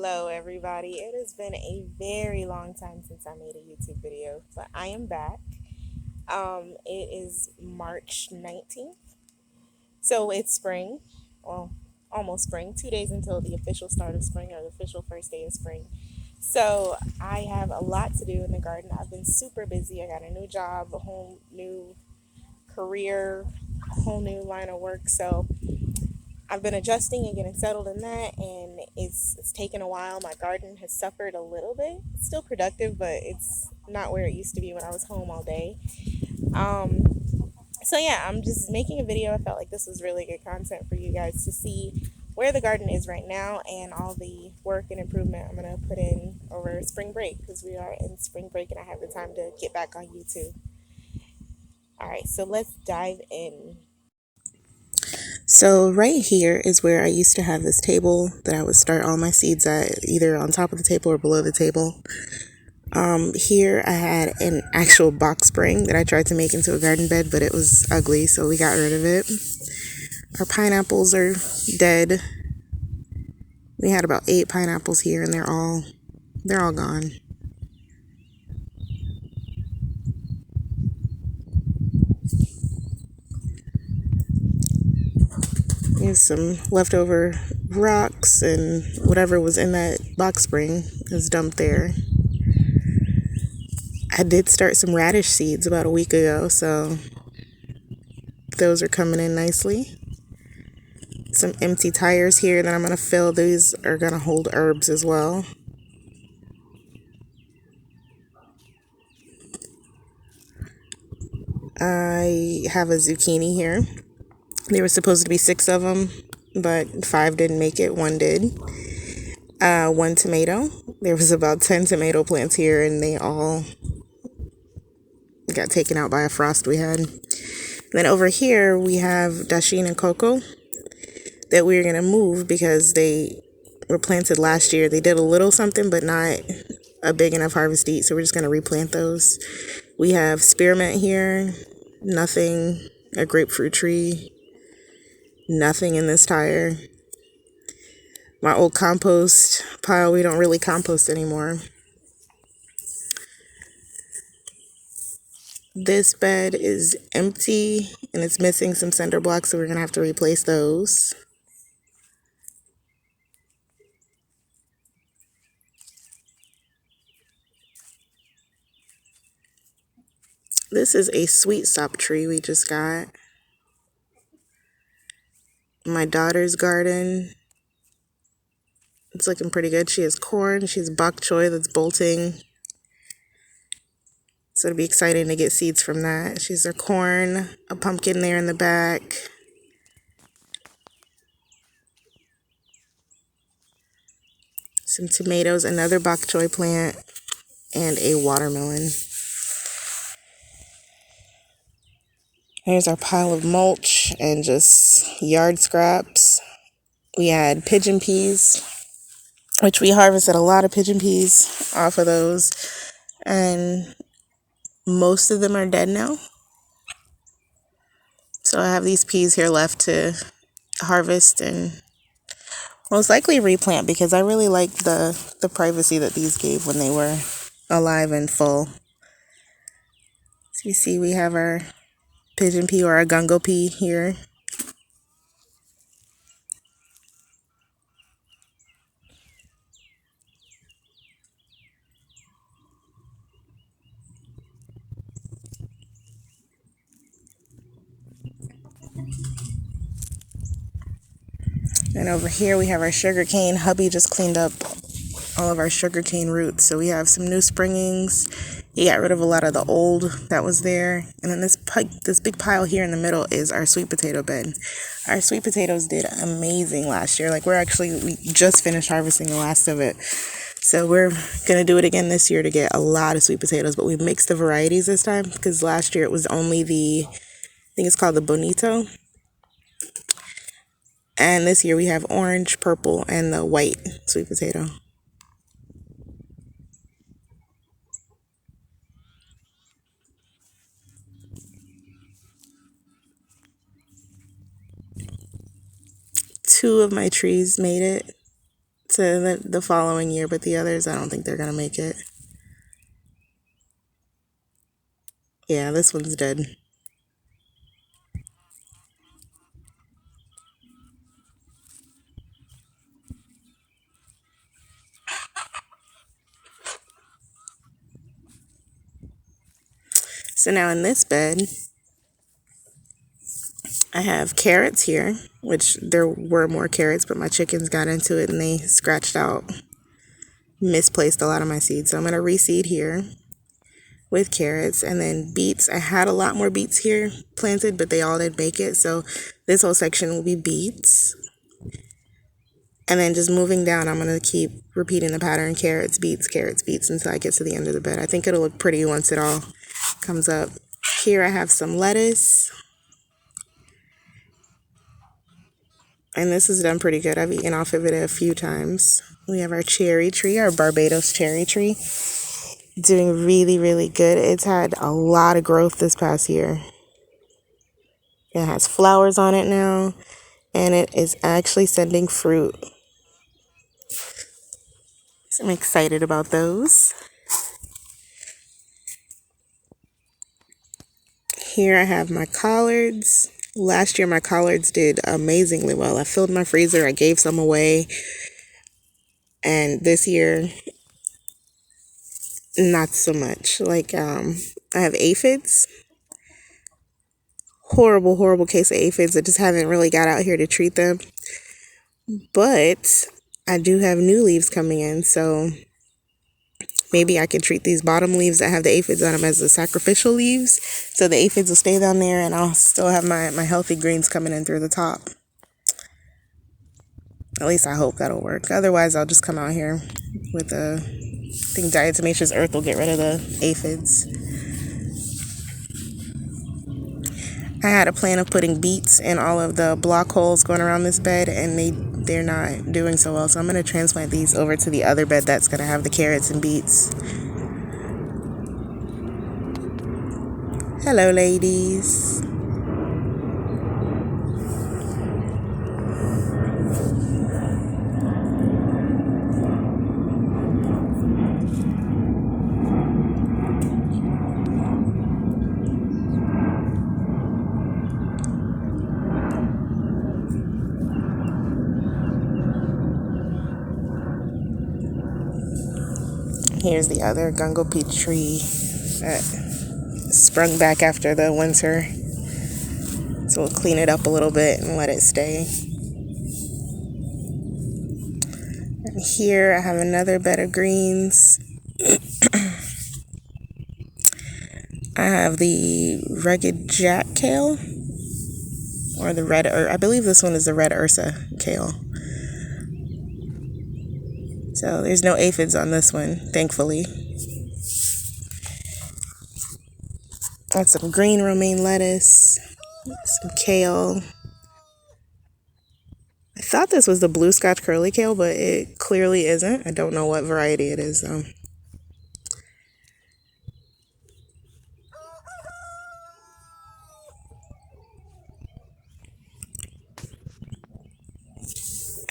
Hello, everybody. It has been a very long time since I made a YouTube video, but I am back. It is March 19th, so it's spring. Well, almost spring. 2 days until the official start of spring or the official first day of spring. So I have a lot to do in the garden. I've been super busy. I got a new job, a whole new career, a whole new line of work. So I've been adjusting and getting settled in that, and it's taken a while. My garden has suffered a little bit. It's still productive, but it's not where it used to be when I was home all day. Um, so yeah, I'm just making a video. I felt like this was really good content for you guys to see where the garden is right now and all the work and improvement I'm gonna put in over spring break because we are in spring break and I have the time to get back on YouTube. All right, so let's dive in. So right here is where I used to have this table that I would start all my seeds at, either on top of the table or below the table. Here I had an actual box spring that I tried to make into a garden bed, but it was ugly, so we got rid of it. Our pineapples are dead. We had about 8 pineapples here, and they're all gone. There's some leftover rocks and whatever was in that box spring is dumped there. I did start some radish seeds about a week ago, so those are coming in nicely. Some empty tires here that I'm going to fill. These are going to hold herbs as well. I have a zucchini here. There were supposed to be 6 of them, but 5 didn't make it. 1 did. 1 tomato. There was about 10 tomato plants here, and they all got taken out by a frost we had. Then over here, we have dasheen and cocoa that we're going to move because they were planted last year. They did a little something, but not a big enough harvest to eat, so we're just going to replant those. We have spearmint here, nothing. A grapefruit tree, nothing in this tire. My old compost pile, we don't really compost anymore. This bed is empty and it's missing some cinder blocks, so we're going to have to replace those. This is a sweet sop tree we just got. My daughter's garden. It's looking pretty good. She has corn. She has bok choy that's bolting. So it'll be exciting to get seeds from that. She has her corn, a pumpkin there in the back. Some tomatoes, another bok choy plant, and a watermelon. Here's our pile of mulch and just yard scraps. We had pigeon peas, which we harvested a lot of pigeon peas off of those, and most of them are dead now. So I have these peas here left to harvest and most likely replant because I really liked the privacy that these gave when they were alive and full. So you see we have our pigeon pea or our gungo pea here. And over here we have our sugar cane. Hubby just cleaned up all of our sugar cane roots. So we have some new springings. He got rid of a lot of the old that was there. And then this big pile here in the middle is our sweet potato bed. Our sweet potatoes did amazing last year. Like we just finished harvesting the last of it. So we're going to do it again this year to get a lot of sweet potatoes. But we mixed the varieties this time because last year it was only I think it's called the Bonito. And this year we have orange, purple, and the white sweet potato. Two of my trees made it. to the following year, but the others, I don't think they're gonna make it. Yeah, this one's dead. So now in this bed, I have carrots here, which there were more carrots, but my chickens got into it and they scratched out, misplaced a lot of my seeds. So I'm going to reseed here with carrots. And then beets. I had a lot more beets here planted, but they all didn't make it. So this whole section will be beets. And then just moving down, I'm going to keep repeating the pattern: carrots, beets, until I get to the end of the bed. I think it'll look pretty once it all comes up. Here I have some lettuce. And this is done pretty good. I've eaten off of it a few times. We have our cherry tree, our Barbados cherry tree, doing really, really good. It's had a lot of growth this past year. It has flowers on it now, and it is actually sending fruit. So I'm excited about those. Here I have my collards. Last year my collards did amazingly well. I filled my freezer, I gave some away. And this year, not so much. I have aphids. Horrible case of aphids. I just haven't really got out here to treat them. But I do have new leaves coming in, so maybe I can treat these bottom leaves that have the aphids on them as the sacrificial leaves, so the aphids will stay down there and I'll still have my healthy greens coming in through the top. At least I hope that'll work. Otherwise, I'll just come out here with I think diatomaceous earth will get rid of the aphids. I had a plan of putting beets in all of the block holes going around this bed, and they're not doing so well. So I'm going to transplant these over to the other bed that's going to have the carrots and beets. Hello, ladies. Here's the other gungo peach tree that sprung back after the winter. So we'll clean it up a little bit and let it stay. And here I have another bed of greens. I have the rugged jack kale, or the red, I believe this one is the red Ursa kale. So there's no aphids on this one, thankfully. I have some green romaine lettuce, some kale. I thought this was the blue Scotch curly kale, but it clearly isn't. I don't know what variety it is, though.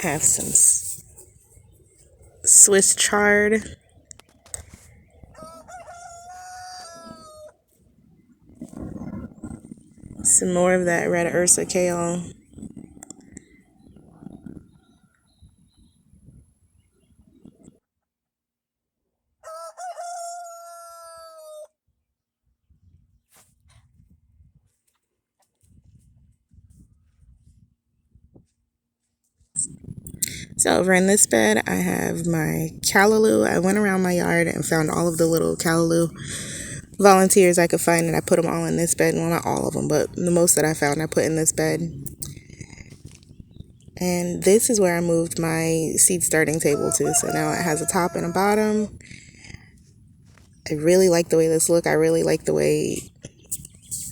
I have some Swiss chard. Some more of that red Ursa kale. So over in this bed, I have my Callaloo. I went around my yard and found all of the little Callaloo volunteers I could find, and I put them all in this bed. Well, not all of them, but the most that I found I put in this bed. And this is where I moved my seed starting table to. So now it has a top and a bottom. I really like the way this looks. I really like the way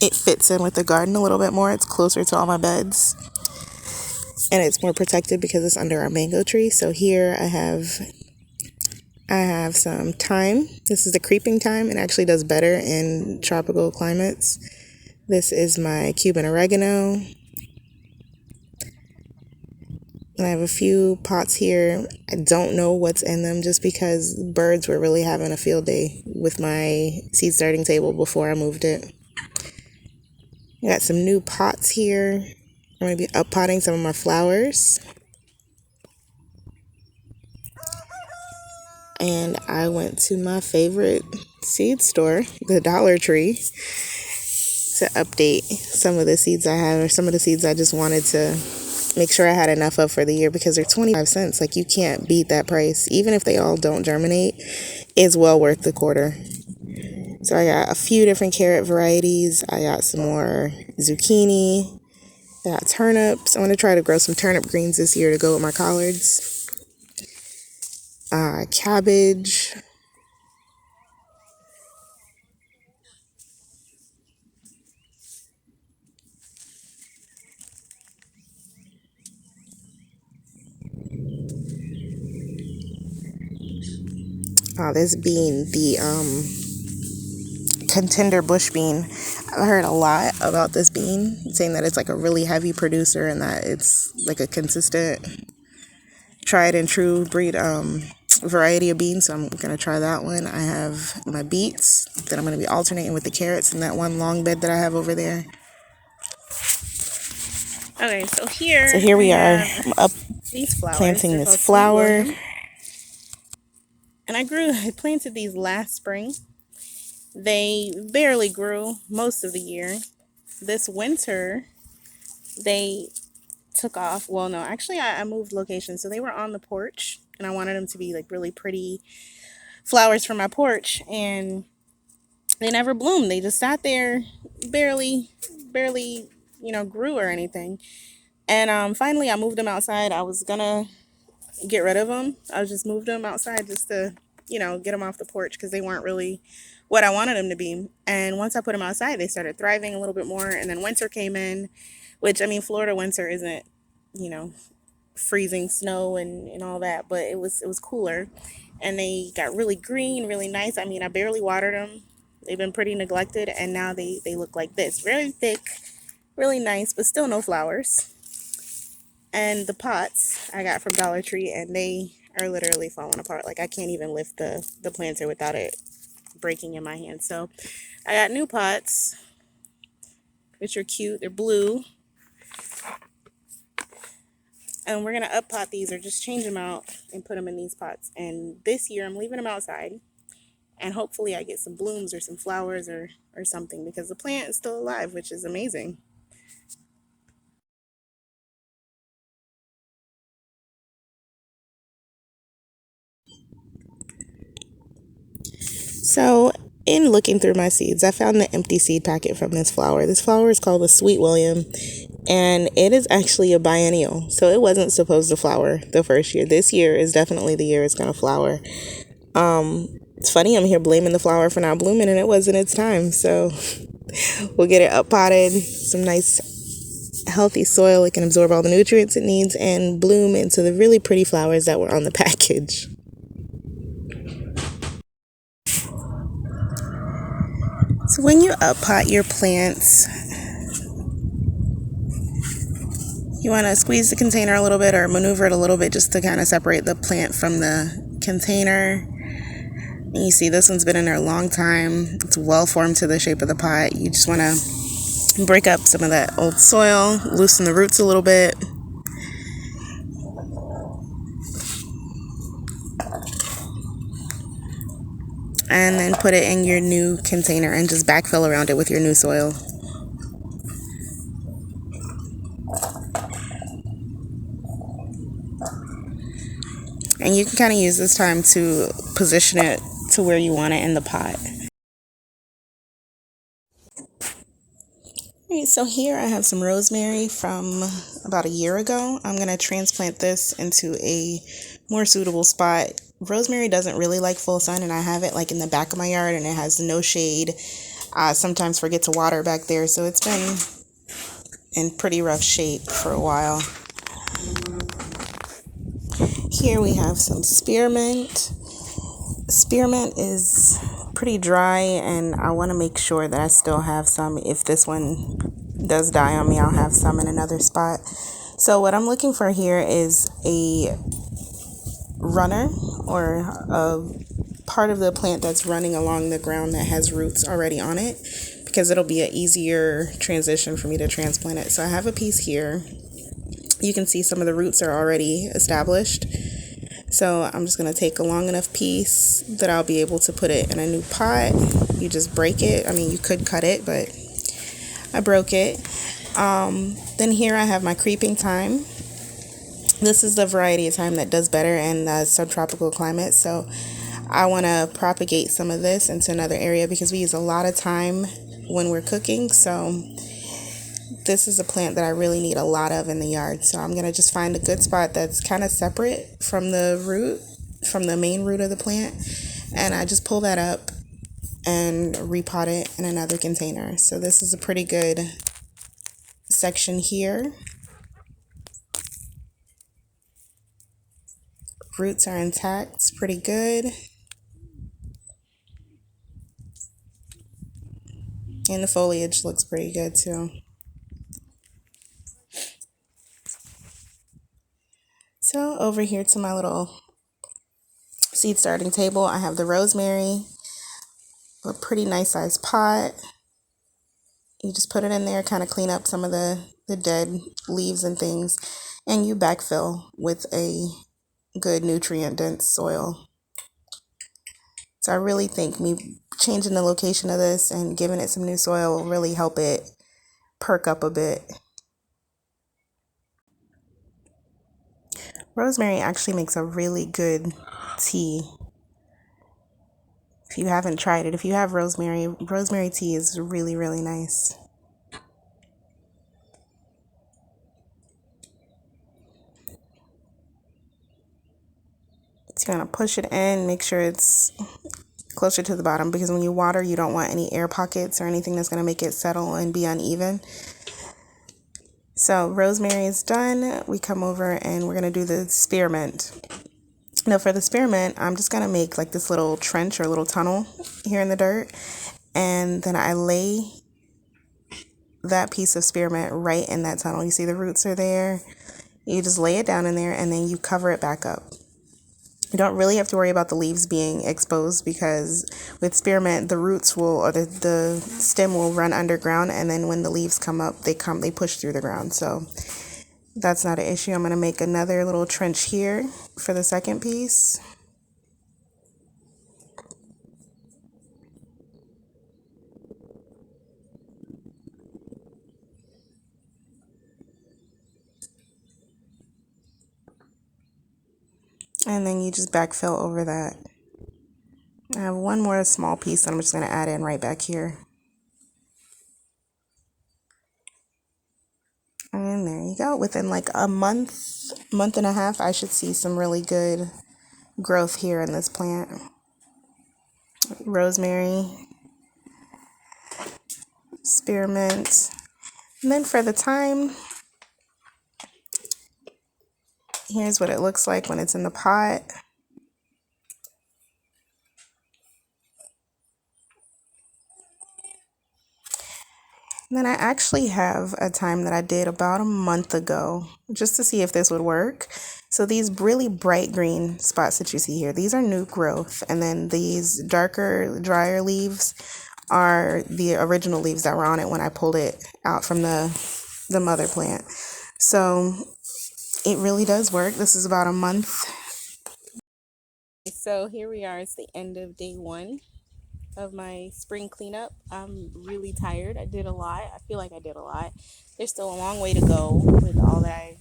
it fits in with the garden a little bit more. It's closer to all my beds. And it's more protected because it's under our mango tree. So here I have some thyme. This is the creeping thyme. It actually does better in tropical climates. This is my Cuban oregano. And I have a few pots here. I don't know what's in them just because birds were really having a field day with my seed starting table before I moved it. I got some new pots here. I'm going to be up-potting some of my flowers. And I went to my favorite seed store, the Dollar Tree, to update some of the seeds I have, or some of the seeds I just wanted to make sure I had enough of for the year, because they're 25 cents. Like, you can't beat that price. Even if they all don't germinate, it's well worth the quarter. So I got a few different carrot varieties. I got some more zucchini. I got turnips. I want to try to grow some turnip greens this year to go with my collards. Cabbage. This bean, the contender bush bean. I've heard a lot about this bean, saying that it's like a really heavy producer and that it's like a consistent, tried and true breed variety of beans. So I'm gonna try that one. I have my beets that I'm gonna be alternating with the carrots in that one long bed that I have over there. Okay, so here we are. I'm up these flowers. Planting this flower. And I planted these last spring. They barely grew most of the year. This winter, they took off. Well, no, actually, I moved locations. So they were on the porch, and I wanted them to be like really pretty flowers for my porch. And they never bloomed. They just sat there, barely, grew or anything. And finally, I moved them outside. I was gonna get rid of them. I just moved them outside just to, get them off the porch because they weren't really what I wanted them to be. And once I put them outside, they started thriving a little bit more. And then winter came in, which, I mean, Florida winter isn't, freezing snow and all that, but it was cooler. And they got really green, really nice. I mean, I barely watered them. They've been pretty neglected, and now they look like this. Very thick, really nice, but still no flowers. And the pots I got from Dollar Tree, and they are literally falling apart. Like, I can't even lift the planter without it breaking in my hand. So I got new pots, which are cute. They're blue. And we're going to up pot these, or just change them out and put them in these pots. And this year I'm leaving them outside. And hopefully I get some blooms or some flowers or something, because the plant is still alive, which is amazing. So, in looking through my seeds, I found the empty seed packet from this flower. This flower is called the Sweet William, and it is actually a biennial. So it wasn't supposed to flower the first year. This year is definitely the year it's going to flower. It's funny, I'm here blaming the flower for not blooming, and it wasn't its time. So we'll get it up potted, some nice healthy soil. It can absorb all the nutrients it needs and bloom into the really pretty flowers that were on the package. So when you up pot your plants, you want to squeeze the container a little bit or maneuver it a little bit just to kind of separate the plant from the container. And you see this one's been in there a long time. It's well formed to the shape of the pot. You just want to break up some of that old soil, loosen the roots a little bit. And then put it in your new container and just backfill around it with your new soil. And you can kind of use this time to position it to where you want it in the pot. Alright, so here I have some rosemary from about a year ago. I'm going to transplant this into a more suitable spot. Rosemary doesn't really like full sun, and I have it like in the back of my yard, and it has no shade. I sometimes forget to water back there, so it's been in pretty rough shape for a while. Here we have some spearmint. Spearmint is pretty dry, and I want to make sure that I still have some. If this one does die on me, I'll have some in another spot. So what I'm looking for here is a runner, or a part of the plant that's running along the ground that has roots already on it, because it'll be an easier transition for me to transplant it. So I have a piece here. You can see some of the roots are already established. So I'm just going to take a long enough piece that I'll be able to put it in a new pot. You just break it. I mean, you could cut it, but I broke it. Then here I have my creeping thyme. This is the variety of thyme that does better in subtropical climates. So I want to propagate some of this into another area because we use a lot of thyme when we're cooking. So this is a plant that I really need a lot of in the yard. So I'm going to just find a good spot that's kind of separate from the root, from the main root of the plant. And I just pull that up and repot it in another container. So this is a pretty good section here. Roots are intact. It's pretty good. And the foliage looks pretty good too. So over here to my little seed starting table, I have the rosemary, a pretty nice sized pot. You just put it in there, kind of clean up some of the dead leaves and things, and you backfill with a good nutrient dense soil. So I really think me changing the location of this and giving it some new soil will really help it perk up a bit. Rosemary actually makes a really good tea. If you haven't tried it, if you have rosemary tea is really, really nice. So you're going to push it in, make sure it's closer to the bottom, because when you water, you don't want any air pockets or anything that's going to make it settle and be uneven. So rosemary is done. We come over and we're going to do the spearmint. Now for the spearmint, I'm just going to make like this little trench or little tunnel here in the dirt. And then I lay that piece of spearmint right in that tunnel. You see the roots are there. You just lay it down in there and then you cover it back up. You don't really have to worry about the leaves being exposed, because with spearmint, the roots will, or the stem will run underground, and then when the leaves come up, they push through the ground. So that's not an issue. I'm going to make another little trench here for the second piece. And then you just backfill over that. I have one more small piece that I'm just going to add in right back here. And there you go. Within like a month and a half, I should see some really good growth here in this plant. Rosemary, spearmint. And then for the thyme, here's what it looks like when it's in the pot. And then I actually have a thyme that I did about a month ago just to see if this would work. So these really bright green spots that you see here, these are new growth. And then these darker, drier leaves are the original leaves that were on it when I pulled it out from the mother plant. So it really does work. This is about a month. So here we are. It's the end of day one of my spring cleanup. I'm really tired. I did a lot. I feel like I did a lot. There's still a long way to go with all that I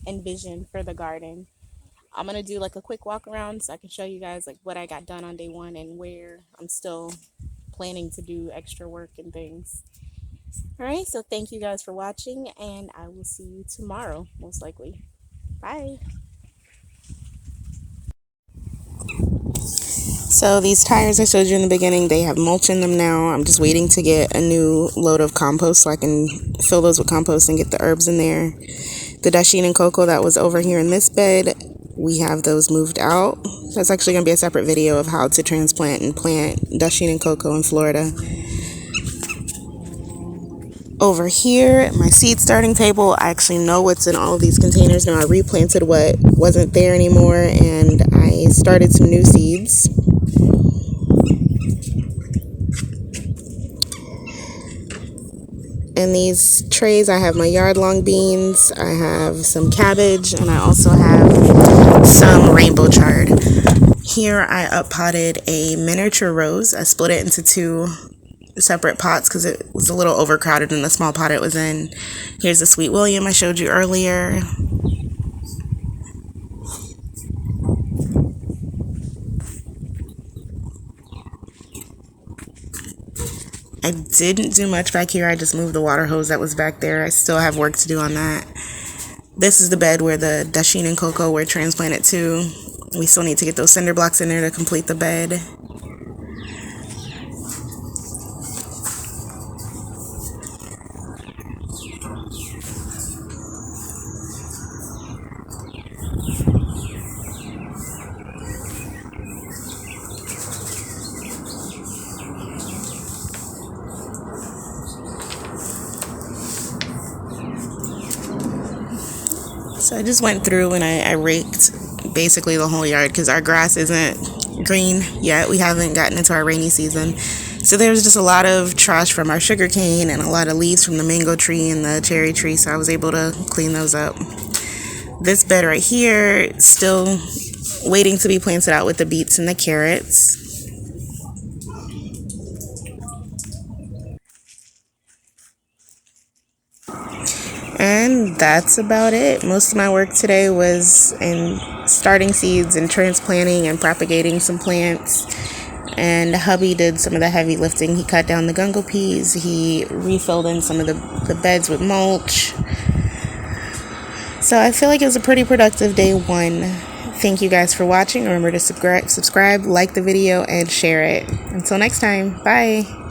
envisioned for the garden. I'm gonna do like a quick walk around so I can show you guys like what I got done on day one and where I'm still planning to do extra work and things. All right, so thank you guys for watching, and I will see you tomorrow, most likely. Bye. So these tires I showed you in the beginning, they have mulch in them now. I'm just waiting to get a new load of compost so I can fill those with compost and get the herbs in there. The dasheen and cocoa that was over here in this bed, we have those moved out. That's actually going to be a separate video of how to transplant and plant dasheen and cocoa in Florida. Over here at my seed starting table, I actually know what's in all of these containers now. I replanted what wasn't there anymore, and I started some new seeds. In these trays, I have my yard-long beans, I have some cabbage, and I also have some rainbow chard. Here I uppotted a miniature rose. I split it into two separate pots because it was a little overcrowded in the small pot it was in. Here's the Sweet William I showed you earlier. I didn't do much back here. I just moved the water hose that was back there. I still have work to do on that. This is the bed where the Dasheen and Coco were transplanted to. We still need to get those cinder blocks in there to complete the bed. So I just went through and I raked basically the whole yard because our grass isn't green yet. We haven't gotten into our rainy season. So there's just a lot of trash from our sugar cane and a lot of leaves from the mango tree and the cherry tree. So I was able to clean those up. This bed right here, still waiting to be planted out with the beets and the carrots. And that's about it. Most of my work today was in starting seeds and transplanting and propagating some plants. And hubby did some of the heavy lifting. He cut down the gungo peas. He refilled in some of the beds with mulch. So I feel like it was a pretty productive day one. Thank you guys for watching. Remember to subscribe, like the video, and share it. Until next time, bye.